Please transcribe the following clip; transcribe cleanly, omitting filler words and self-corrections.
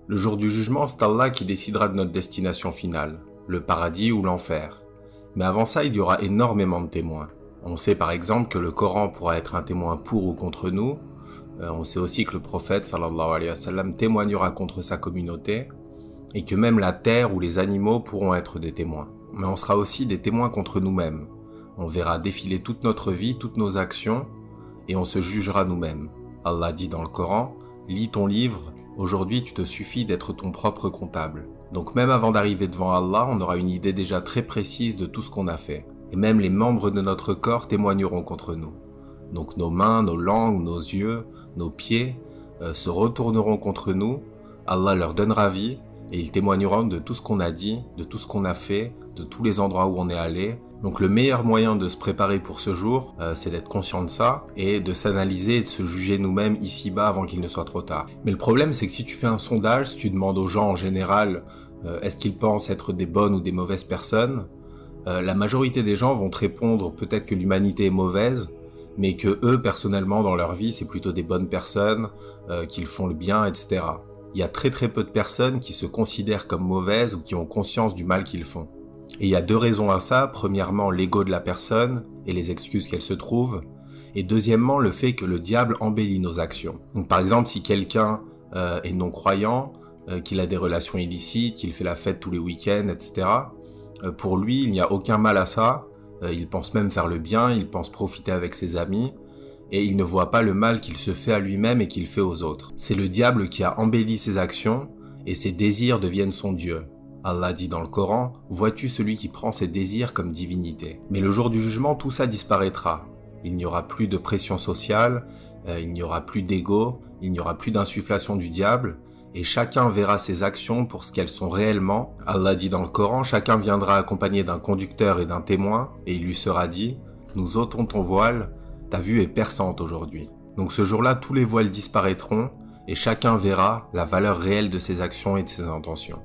Le jour du jugement, c'est Allah qui décidera de notre destination finale, le paradis ou l'enfer. Mais avant ça, il y aura énormément de témoins. On sait par exemple que le Coran pourra être un témoin pour ou contre nous. On sait aussi que le prophète sallallahu alayhi wa sallam témoignera contre sa communauté et que même la terre ou les animaux pourront être des témoins. Mais on sera aussi des témoins contre nous-mêmes. On verra défiler toute notre vie, toutes nos actions et on se jugera nous-mêmes. Allah dit dans le Coran, « Lis ton livre, aujourd'hui tu te suffis d'être ton propre comptable. » Donc même avant d'arriver devant Allah, on aura une idée déjà très précise de tout ce qu'on a fait. Et même les membres de notre corps témoigneront contre nous. Donc nos mains, nos langues, nos yeux, nos pieds se retourneront contre nous. Allah leur donnera vie et ils témoigneront de tout ce qu'on a dit, de tout ce qu'on a fait, de tous les endroits où on est allé. Donc le meilleur moyen de se préparer pour ce jour, c'est d'être conscient de ça et de s'analyser et de se juger nous-mêmes ici-bas avant qu'il ne soit trop tard. Mais le problème, c'est que si tu fais un sondage, si tu demandes aux gens en général est-ce qu'ils pensent être des bonnes ou des mauvaises personnes, la majorité des gens vont te répondre peut-être que l'humanité est mauvaise, mais que eux, personnellement, dans leur vie, c'est plutôt des bonnes personnes, qu'ils font le bien, etc. Il y a très très peu de personnes qui se considèrent comme mauvaises ou qui ont conscience du mal qu'ils font. Et il y a deux raisons à ça. Premièrement, l'ego de la personne et les excuses qu'elle se trouve. Et deuxièmement, le fait que le diable embellit nos actions. Donc par exemple, si quelqu'un est non-croyant, qu'il a des relations illicites, qu'il fait la fête tous les week-ends, etc., pour lui, il n'y a aucun mal à ça. Il pense même faire le bien, il pense profiter avec ses amis, et il ne voit pas le mal qu'il se fait à lui-même et qu'il fait aux autres. C'est le diable qui a embelli ses actions, et ses désirs deviennent son Dieu. Allah dit dans le Coran, « Vois-tu celui qui prend ses désirs comme divinité ?» Mais le jour du jugement, tout ça disparaîtra. Il n'y aura plus de pression sociale, il n'y aura plus d'ego, il n'y aura plus d'insufflation du diable, et chacun verra ses actions pour ce qu'elles sont réellement. Allah dit dans le Coran, chacun viendra accompagné d'un conducteur et d'un témoin, et il lui sera dit, nous ôtons ton voile, ta vue est perçante aujourd'hui. Donc ce jour-là, tous les voiles disparaîtront, et chacun verra la valeur réelle de ses actions et de ses intentions.